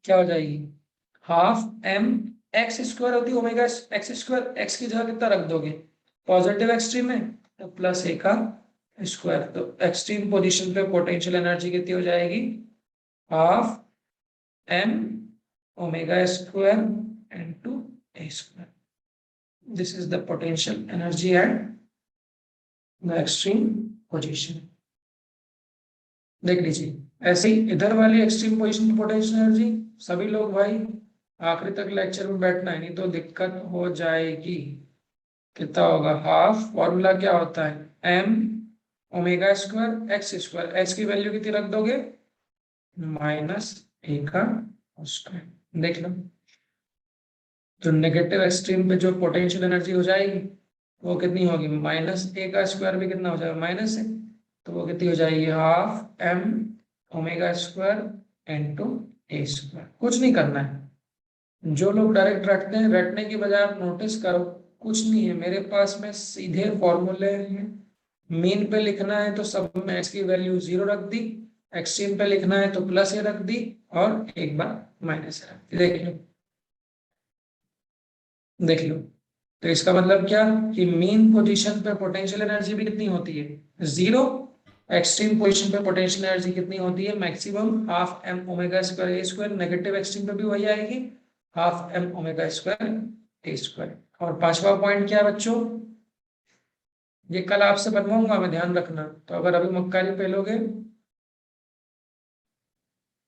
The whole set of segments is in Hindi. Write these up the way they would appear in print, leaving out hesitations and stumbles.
क्या हो जाएगी, हाफ एम एक्स स्क्वायर होती है ओमेगा एक्स स्क्वायर, एक्स की जगह कितना रख दोगे पॉजिटिव एक्सट्रीम में तो प्लस ए का स्क्वायर, तो एक्सट्रीम पोजीशन पे पोटेंशियल एनर्जी कितनी हो जाएगी, half M omega square into A square. This is the potential energy at the extreme position. देख लीजिए ऐसे ही इधर वाली एक्सट्रीम पोजीशन की पोटेंशियल एनर्जी, सभी लोग भाई आखिरी तक लेक्चर में बैठना है, नहीं तो दिक्कत हो जाएगी। कितना होगा, हाफ फॉर्मूला क्या होता है, m omega square x square, x की वैल्यू कितनी रख दोगे माइनस ए का स्क्वायर। देख लो, तो नेगेटिव एक्सट्रीम पे जो पोटेंशियल एनर्जी हो जाएगी वो कितनी होगी, माइनस ए का स्क्वायर भी कितना हो जाएगा माइनस है, तो वो कितनी हो जाएगी, half M omega square into A square. कुछ नहीं करना है, जो लोग डायरेक्ट रटते हैं, रटने की बजाय आप नोटिस करो, कुछ नहीं है मेरे पास में, सीधे फॉर्मूले हैं। मीन पे लिखना है तो सब में एक्स की वैल्यू 0 रख दी, एक्सट्रीम पे लिखना है तो प्लस ए रख दी, और एक बार माइनस ए रख दी। देख लो, देख लो, तो इसका मतलब क्या कि मीन पोजीशन पे पोटेंशियल एनर्जी भी कितनी होती है, 0। एक्सट्रीम पोजीशन पे पोटेंशियल एनर्जी कितनी होती है, maximum half M omega square A square. Negative extreme पे भी वही आएगी, half M omega square A square. और पांचवा पॉइंट क्या है बच्चों, ये कल आपसे बनवाऊंगा मैं, ध्यान रखना। तो अगर अभी मक्कारी पेलोगे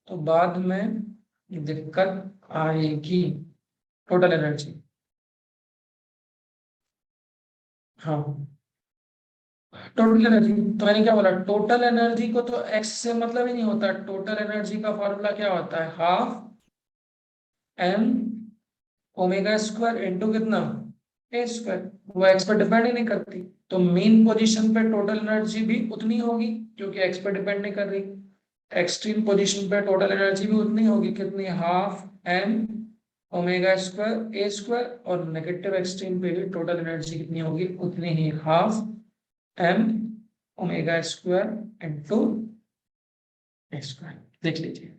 तो बाद में दिक्कत आएगी। टोटल एनर्जी, हाँ टोटल एनर्जी, तो मैंने क्या बोला, टोटल एनर्जी को तो एक्स से मतलब ही नहीं होता। टोटल एनर्जी का फॉर्मूला क्या होता है, half M omega square into कितना ए स्क्वायर। वो एक्स पर डिपेंड ही नहीं करती, तो मेन पोजीशन पे टोटल एनर्जी भी उतनी होगी क्योंकि एक्स पर डिपेंड नहीं कर रही। एक्सट्रीम पोजीशन पे टोटल एनर्जी भी उतनी होगी, कितनी, half M omega square A square. और नेगेटिव एक्सट्रीम पे भी टोटल एनर्जी कितनी होगी, उतनी ही, half M omega square into A square. देख लीजिए,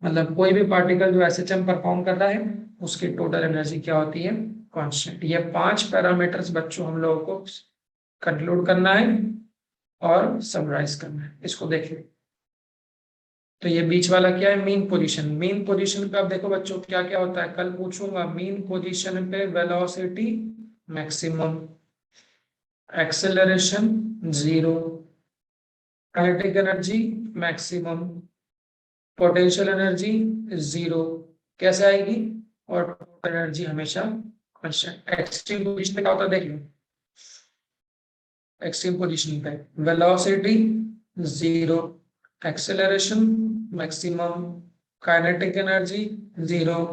मतलब कोई भी पार्टिकल जो एसएचएम परफॉर्म कर रहा है उसकी टोटल एनर्जी क्या होती है, कांस्टेंट। ये 5 पैरामीटर्स बच्चों हम लोगों को कंक्लूड करना है और समराइज करना है। इसको देखिए, तो ये बीच वाला क्या है, मीन पोजीशन। मीन पोजीशन पे अब देखो बच्चों क्या क्या होता है, कल पूछूंगा। मीन पोजीशन पे velocity maximum, acceleration 0, kinetic energy maximum, potential energy 0। कैसे आएगी, और टोटल एनर्जी हमेशा कांस्टेंट। एक्सट्रीम पोजीशन पे क्या होता है देख लो, एक्सट्रीम पोजीशन पे velocity 0, acceleration maximum, kinetic energy 0,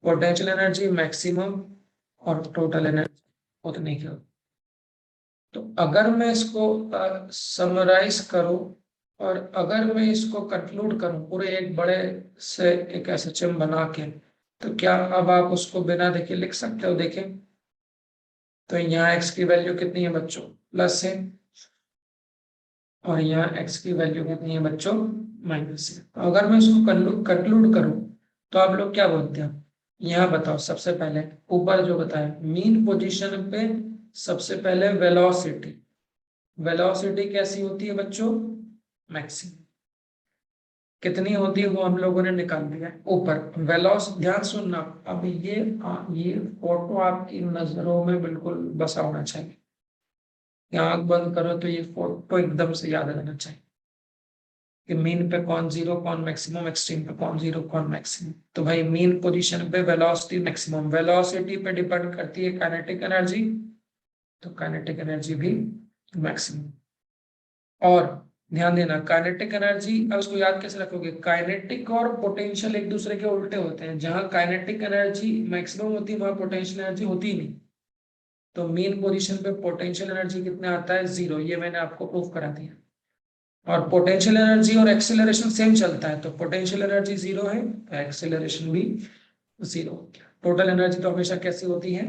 potential energy maximum, और टोटल एनर्जी उतनी की। तो अगर मैं इसको समराइज करूं और अगर मैं इसको कंक्लूड करूं पूरे एक बड़े से एक एसएचएम बना के, तो क्या अब आप उसको बिना देखे लिख सकते हो, देखें। तो यहाँ एक्स की वैल्यू कितनी है बच्चों, प्लस है, और यहाँ एक्स की वैल्यू कितनी है बच्चों, माइनस है। तो अगर मैं इसको कंक्लूड करूं तो आप लोग क्या बोलते हैं, यहाँ बताओ। सबसे पहले ऊपर जो बताया, मीन पोजीशन पे सबसे पहले वेलोसिटी, वेलोसिटी कैसी होती है बच्चों, मैक्सिमम। कितनी होती है वो हम लोगों ने निकाल दिया है ऊपर। वेलोस, ध्यान सुनना, अब ये फोटो आपकी नजरों में बिल्कुल बसा होना चाहिए। आंख बंद करो तो ये फोटो एकदम से याद रहना चाहिए कि मीन पे कौन 0 कौन मैक्सिमम, एक्सट्रीम पे कौन 0 कौन मैक्सिमम। तो भाई मीन पोजीशन पे वेलोसिटी मैक्सिमम, वेलोसिटी पे डिपेंड करती है काइनेटिक एनर्जी, तो काइनेटिक एनर्जी भी मैक्सिमम। और ध्यान देना, काइनेटिक एनर्जी, अब उसको याद कैसे रखोगे, काइनेटिक और पोटेंशियल एक दूसरे के उल्टे होते हैं। जहां काइनेटिक एनर्जी मैक्सिमम होती है वहां पोटेंशियल एनर्जी होती ही नहीं। तो मेन पोजीशन पे पोटेंशियल एनर्जी कितना आता है, 0। ये मैंने आपको प्रूफ करा दिया। और पोटेंशियल एनर्जी और एक्सेलरेशन सेम चलता है, तो पोटेंशियल एनर्जी 0 है तो एक्सेलरेशन भी 0 हो गया। टोटल एनर्जी तो हमेशा कैसी होती है,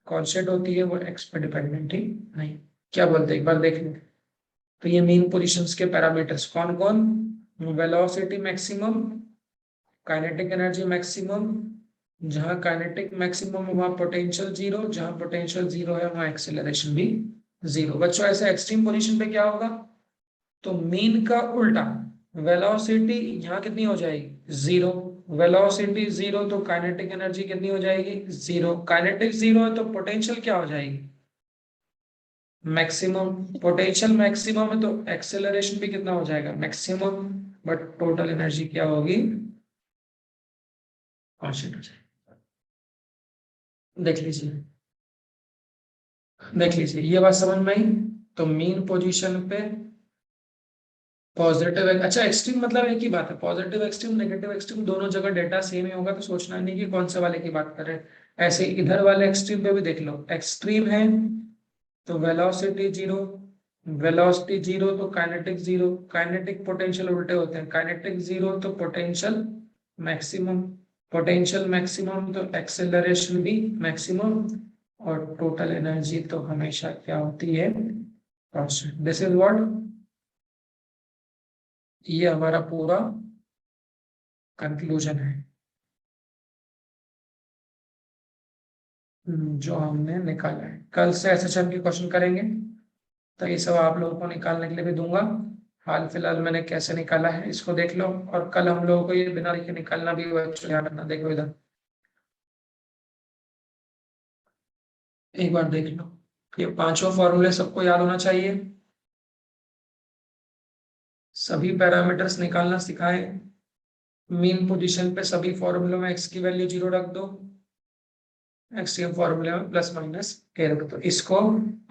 कॉन्स्टेंट होती है, वो एक्स पे डिपेंडेंट ही नहीं। क्या बोलते हैं एक बार देख लें। तो ये मेन पोजीशंस के पैरामीटर्स कौन कौन, velocity maximum, kinetic energy maximum, जहां काइनेटिक मैक्सिमम है वहां पोटेंशियल जीरो, जहां पोटेंशियल जीरो है वहां एक्सेलरेशन भी जीरो। बच्चों ऐसे एक्सट्रीम पोजीशन पे क्या होगा, तो मीन का उल्टा, वेलोसिटी यहाँ कितनी हो जाएगी, जीरो। वेलोसिटी जीरो तो काइनेटिक एनर्जी कितनी हो जाएगी, जीरो। काइनेटिक जीरो है तो पोटेंशियल क्या हो जाएगी, मैक्सिमम। पोटेंशियल मैक्सिमम है तो एक्सेलरेशन भी कितना हो जाएगा, मैक्सिमम। बट टोटल एनर्जी क्या होगी, कांस्टेंट हो जाएगी। देख लीजिए, देख लीजिए ये बात समझ में आई। तो मीन पोजीशन पे पॉजिटिव, अच्छा एक्सट्रीम मतलब एक ही बात है, पॉजिटिव एक्सट्रीम नेगेटिव एक्सट्रीम दोनों जगह डेटा सेम ही होगा, तो सोचना नहीं कि कौन से वाले की बात कर रहे हैं। ऐसे इधर वाले एक्सट्रीम पे भी देख लो, एक्सट्रीम है तो वेलोसिटी जीरो, वेलोसिटी जीरो तो काइनेटिक जीरो, काइनेटिक पोटेंशियल उल्टे होते हैं, काइनेटिक जीरो तो पोटेंशियल मैक्सिमम, पोटेंशियल मैक्सिमम तो एक्सेलरेशन भी मैक्सिमम, और टोटल एनर्जी तो हमेशा क्या होती है, कांस्टेंट। दिस इज व्हाट, ये हमारा पूरा कंक्लूजन है जो हमने निकाला है। कल से एसएचएम के क्वेश्चन करेंगे, तो ये सब आप लोगों को निकालने के लिए भी दूंगा। हाल फिलहाल मैंने कैसे निकाला है इसको देख लो, और कल हम लोगों को ये बिना लिखे निकालना भी बच्चों याद रखना। देखो इधर एक बार देख लो, ये पांचों फॉर्मूले सबको याद होना चाहिए, सभी पैरामीटर्स निकालना सिखाए। मीन पोजीशन पे सभी फॉर्मूलों में एक्स की वैल्यू जीरो रख दो, एक्सट्रीम फॉर्मूले में प्लस माइनस के रख दो। इसको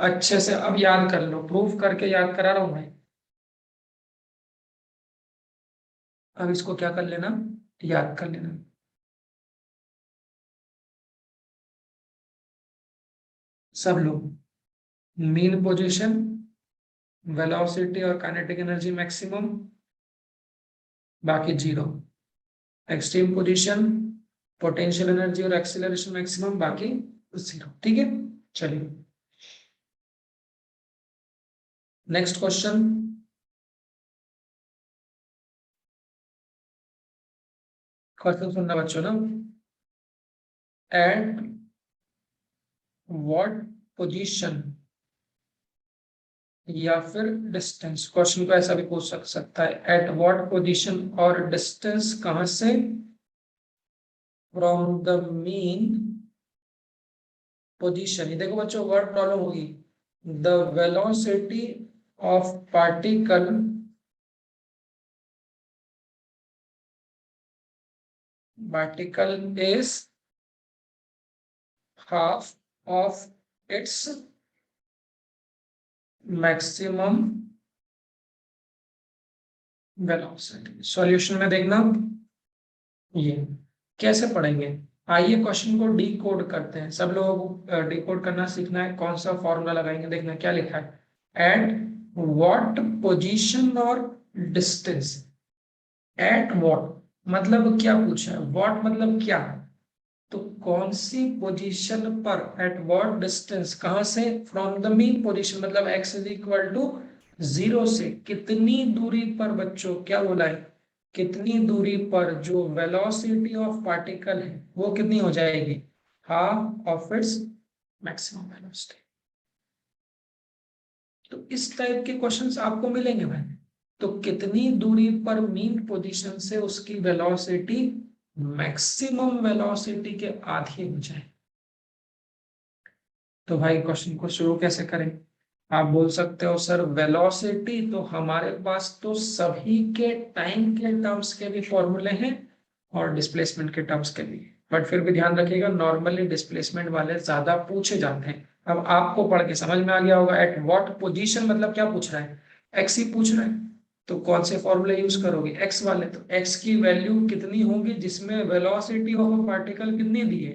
अच्छे से अब याद कर लो, प्रूफ करके याद करा रहा हूं भाई। अब इसको क्या कर लेना, याद कर लेना। सब लोग मीन पोजीशन, वेलोसिटी और काइनेटिक एनर्जी मैक्सिमम, बाकी zero. Extreme position, potential energy और एक्सीलरेशन मैक्सिमम, बाकी जीरो। ठीक है, चलिए नेक्स्ट क्वेश्चन। क्वेश्चन सुनना बच्चों ना, एट व्हाट पोजीशन या फिर डिस्टेंस, क्वेश्चन को ऐसा भी पूछ सकता है, एट व्हाट पोजीशन और डिस्टेंस कहां से, फ्रॉम द मीन पोजीशन। ये देखो बच्चों वर्ड प्रॉब्लम होगी, the velocity of particle is half of its maximum velocity। Solution में देखना, ये कैसे पढ़ेंगे, आइए क्वेश्चन को डी कोड करते हैं। सब लोग डी कोड करना सीखना है, कौन सा फॉर्मूला लगाएंगे, देखना क्या लिखा है, एट व्हाट पोजीशन और डिस्टेंस। एट व्हाट मतलब क्या पूछा है, व्हाट मतलब क्या, तो कौन सी पोजीशन पर, एट व्हाट डिस्टेंस कहां से, फ्रॉम द मीन पोजीशन मतलब x is equal to zero से कितनी दूरी पर, बच्चों क्या बोला है, कितनी दूरी पर जो वेलोसिटी ऑफ पार्टिकल है वो कितनी हो जाएगी, half of its maximum velocity. तो इस टाइप के क्वेश्चंस आपको मिलेंगे भाई। तो कितनी दूरी पर मीन पोजीशन से उसकी वेलोसिटी मैक्सिमम वेलोसिटी के आधी हो जाए। तो भाई क्वेश्चन को शुरू कैसे करें, आप बोल सकते हो सर वेलोसिटी तो हमारे पास तो सभी के टाइम के टर्म्स के भी फॉर्मूले हैं और डिस्प्लेसमेंट के टर्म्स के भी, बट फिर भी ध्यान रखिएगा नॉर्मली डिस्प्लेसमेंट वाले ज्यादा पूछे जाते हैं। अब आपको पढ़ के समझ में आ गया होगा, एट व्हाट पोजीशन मतलब क्या पूछ रहा है, एक्स ही पूछ रहा है, तो कौन से फॉर्मूले यूज करोगे, एक्स वाले। तो एक्स की वैल्यू कितनी होगी जिसमें वेलोसिटी ऑफ पार्टिकल कितनी दी है,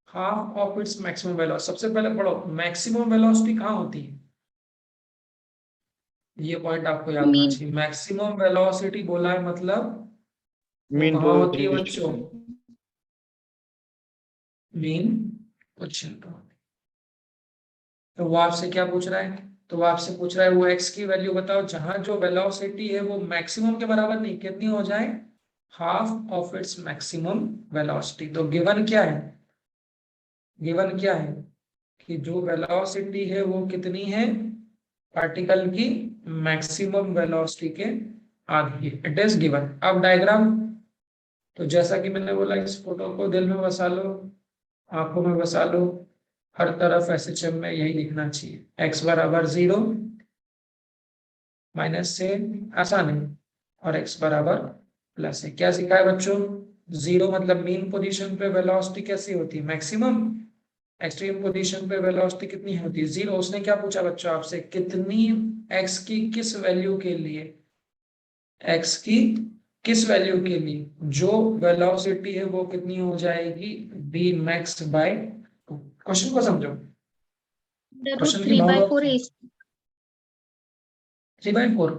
half of its maximum velocity. सबसे पहले पढ़ो मैक्सिमम वेलोसिटी कहाँ होती है, ये पॉइंट आपको याद होना चाहिए। मैक्सिमम वेलोसिटी बोला है मतलब वो मीन कहाँ होती है बच्चों, पोजीशन। मीन पोजीशन पर। तो वो आपसे क्या पूछ रहा है, तो वो आपसे पूछ रहा है वो एक्स की वैल्यू बताओ जहां जो वेलोसिटी है वो मैक्सिमम के बराबर नहीं कितनी हो जाए, half of its maximum velocity. तो गिवन क्या है, गिवन क्या है कि जो वेलोसिटी है वो कितनी है, पार्टिकल की मैक्सिमम वेलोसिटी के आधी है, इट इज गिवन। अब डायग्राम, तो जैसा कि मैंने बोला इस फोटो को दिल में बसा लो, आंखों में बसा लो, हर तरफ एसएचएम में यही लिखना चाहिए, x बराबर 0, माइनस से आसान है, और x बराबर प्लस है। क्या सीखा है बच्चों, 0 मतलब मीन पोजीशन पे वेलोसिटी कैसी होती है, मैक्सिमम। एक्सट्रीम पोजीशन पे वेलोसिटी कितनी होती है, 0। उसने क्या पूछा बच्चों आपसे, कितनी x की किस वैल्यू के लिए, x की किस वैल्यू के लिए जो वेलोसिटी है वो कितनी हो जाएगी, b max बाय 2। क्वेश्चन को समझो, रूट क्वेश्चन की 3/4 भाव। AC। 3/4,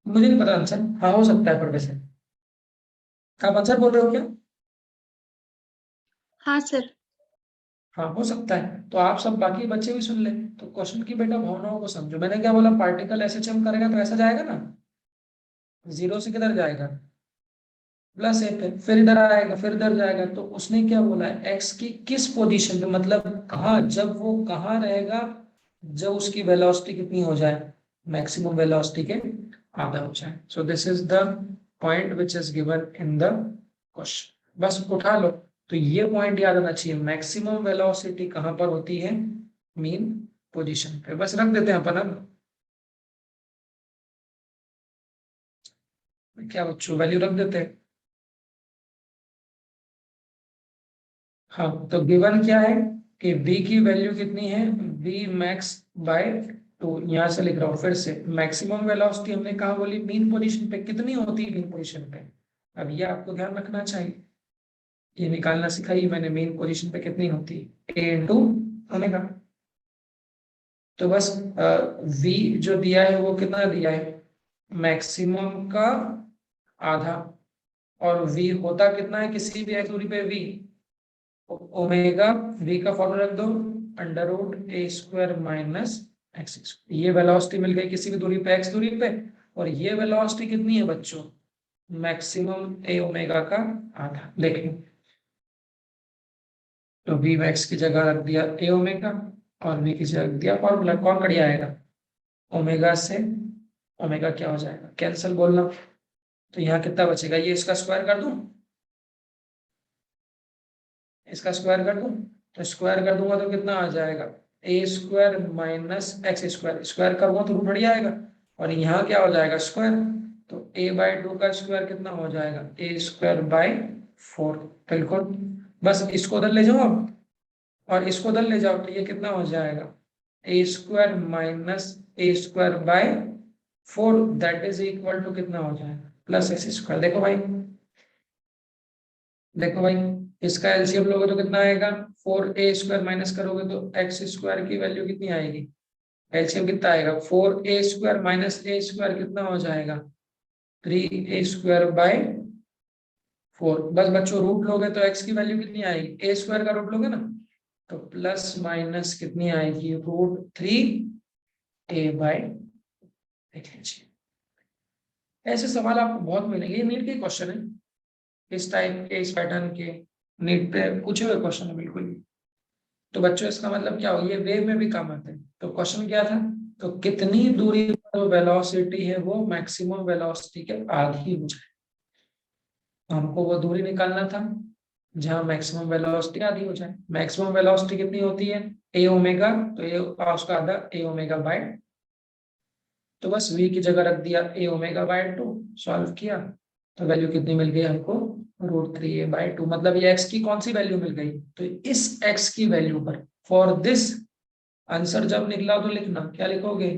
मुझे नहीं पता आंसर, हाँ हो सकता है, पर वैसे आप आंसर बोल रहे हो क्या, हाँ सर। हाँ हो सकता है। तो आप सब बाकी बच्चे भी सुन ले, तो क्वेश्चन की बेटा भावनाओं को समझो। मैंने क्या बोला, पार्टिकल एसएचएम करेगा तो ऐसा जाएगा ना, 0 से किधर जाएगा, प्लस ए पे, फिर इधर आएगा, फिर इधर जाएगा। तो उसने क्या बोला है, एक्स की किस पोजीशन पे, मतलब कहाँ, जब वो कहाँ रहेगा, जब उसकी वेलोसिटी कितनी हो जाए, मैक्सिमम वेलोसिटी के आधा हो जाए। So this is the point which is given in the question, बस उठा लो। तो ये पॉइंट याद आना चाहिए, मैक्सिमम वेलोसिटी कहाँ पर होती है, मीन पोजीशन पे। बस रख देते हैं अपन अब, क्या बच्चों वैल्यू रख देते हैं। हाँ, तो गिवन क्या है कि b की वैल्यू कितनी है, b मैक्स बाय 2। यहां से लिख रहा हूँ फिर से, मैक्सिमम वेलोसिटी हमने कहा बोली, मीन पोजीशन पे कितनी होती है, मीन पोजीशन पे। अब ये आपको ध्यान रखना चाहिए, ये निकालना सिखाई मैंने, मीन पोजीशन पे कितनी होती है, a इंटू ओमेगा। तो बस v जो दिया है वो कितना दिया है, मैक्सिमम का आधा, और v होता कितना है किसी भी एक दूरी पे v, ओमेगा, v का फॉर्मूला रख दो, अंडर रूट ए स्क्वायर माइनस एक्स स्क्वायर। ये वेलोसिटी मिल गई किसी भी दूरी पे, x दूरी पे, और ये वेलोसिटी कितनी है बच्चों, मैक्सिमम ए ओमेगा का आधा। देखिए, तो v मैक्स की जगह रख दिया ए ओमेगा, और v की जगह रख दिया फॉर्मूला, कौन कट जाएगा, ओमेगा से ओमेगा क्या हो जाएगा, कैंसिल बोलना। तो यहाँ कितना बचेगा, ये इसका स्क्वायर कर दूं, इसका स्क्वायर कर दूं, तो स्क्वायर कर दूंगा तो कितना आ जाएगा, A square minus X square, square करूंगा तो रूट बढ़ जाएगा, और यहाँ क्या हो जाएगा स्क्वायर। तो a बाई 2 का स्क्वायर कितना हो जाएगा, ए स्क्वायर बाई 4। बिल्कुल, बस इसको उधर ले जाओ अब, और इसको उधर ले जाओ, तो ये कितना हो जाएगा, A square minus A square by 4, that is equal to कितना हो जाएगा, प्लस एक्स स्क्वायर। देखो भाई, देखो भाई, इसका एलसीएम लोगे तो कितना आएगा, 4a² माइनस करोगे तो एक्स स्क्वायर की वैल्यू कितनी आएगी, एलसीएम कितना आएगा, 4a² माइनस ए स्क्वायर कितना हो जाएगा, 3a² बाय 4। बस बच्चों रूट लोगे तो एक्स की वैल्यू कितनी आएगी, a² का रूट लोगे ना, तो प्लस माइनस कितनी आएगी, √3a/। देख लीजिए, ऐसे सवाल आपको बहुत मिलेंगे, ये नीट के क्वेश्चन है, इस टाइप के, इस पैटर्न के, नीट पे पूछे हुए क्वेश्चन है बिल्कुल। तो बच्चों इसका मतलब क्या हो, ये वेव में भी काम आते हैं। तो क्वेश्चन क्या था, तो कितनी दूरी पर वेलोसिटी है वो मैक्सिमम वेलोसिटी के आधी हो जाए। तो हमको वो दूरी निकालना था जहां मैक्सिमम वेलोसिटी आधी हो जाए। मैक्सिमम वेलोसिटी कितनी होती है, ए ओमेगा, तो ए उसका आधा ए ओमेगा बाय, तो बस v की जगह रख दिया ए ओमेगा बाय 2, सॉल्व किया तो वैल्यू कितनी मिल गई हमको, √3a/2। मतलब ये x की कौन सी वैल्यू मिल गई, तो इस x की वैल्यू पर, फॉर दिस, आंसर जब निकला तो लिखना क्या लिखोगे,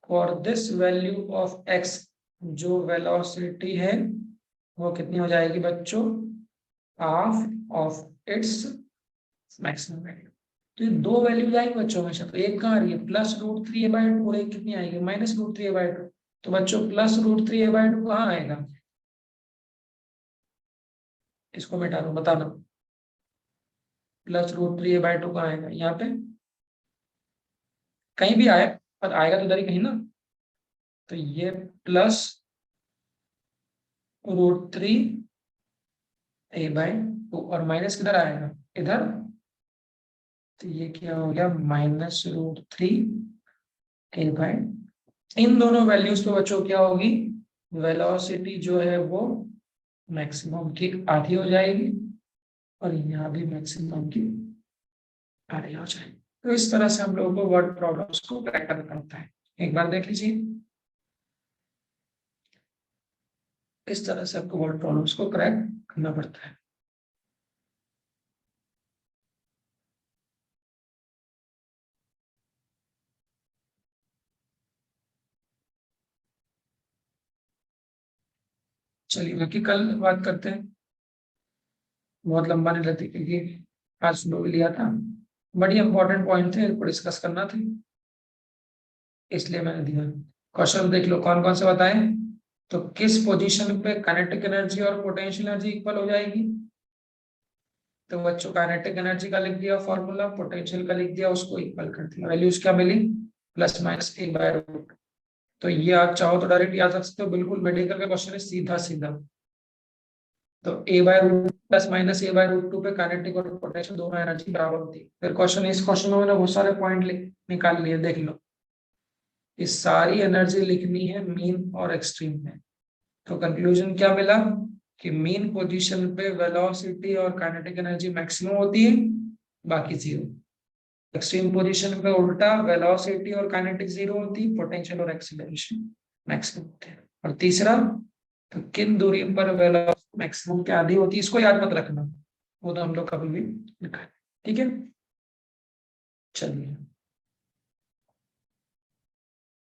for this value of x, जो वेलोसिटी है वो कितनी हो जाएगी बच्चों, half of its maximum value. तो ये दो वैल्यूज आएंगी बच्चों हमेशा, तो एक कहाँ आ रही है, +√3a/2, और एक कितनी आएगी, -√3a/2। तो बच्चों +√3a/2 कहाँ आएगा, इसको मिटा दो, बताना, +√3a/2 कहाँ आएगा, यहाँ पे कहीं भी आए, पर आएगा तो इधर ही कहीं ना। तो ये प्लस √3a/2 और माइनस किधर आएगा, इधर, तो ये क्या हो गया -√3a/, इन दोनों वैल्यूज पे बच्चों क्या होगी, वेलोसिटी जो है वो मैक्सिमम की आधी हो जाएगी और यहाँ भी मैक्सिमम की आधी हो जाएगी। तो इस तरह से हम लोगों को वर्ड प्रॉब्लम्स को क्रैक करना होता है। एक बार देख लीजिए, इस तरह से आपको वर्ड प्रॉब्लम्स को क्रैक करना पड़ता है। चलिए बाकी कल बात करते हैं, बहुत लंबा नहीं लेते क्योंकि आज सुबह भी लिया था, बड़ी इंपॉर्टेंट पॉइंट थे, इनको डिस्कस करना थे, इसलिए मैंने दिया। क्वेश्चन देख लो कौन कौन से बताएं। तो किस पोजीशन पे काइनेटिक एनर्जी और पोटेंशियल एनर्जी इक्वल हो जाएगी, तो बच्चों काइनेटिक एनर्जी का लिख दिया फॉर्मूला, पोटेंशियल का लिख दिया, उसको इक्वल कर दिया, वैल्यूज क्या मिली +-a/√2। तो ये आप चाहो तो डायरेक्ट याद रख सकते हो, बिल्कुल मेडिकल का क्वेश्चन है, सीधा सीधा। तो a/√2 +-a/√2 पे काइनेटिक और पोटेंशियल दोनों एनर्जी बराबर होती है। फिर क्वेश्चन, इस क्वेश्चन में मैंने बहुत सारे पॉइंट निकाल लिए, देख लो, इस सारी एनर्जी लिखनी है मीन और एक्सट्रीम में। तो कंक्लूजन क्या मिला कि मीन पोजीशन पे वेलोसिटी और काइनेटिक एनर्जी मैक्सिमम होती है, बाकी जीरो। एक्सट्रीम पोजीशन पे उल्टा, वेलोसिटी और काइनेटिक जीरो होती है, पोटेंशियल और एक्सीलरेशन मैक्सिमम होते हैं। और तीसरा, तो किन दूरी पर वेलोसिटी मैक्सिमम की आधी होती है, इसको याद मत रखना, वो तो हम लोग कभी भी लिखा है, ठीक है। चलिए।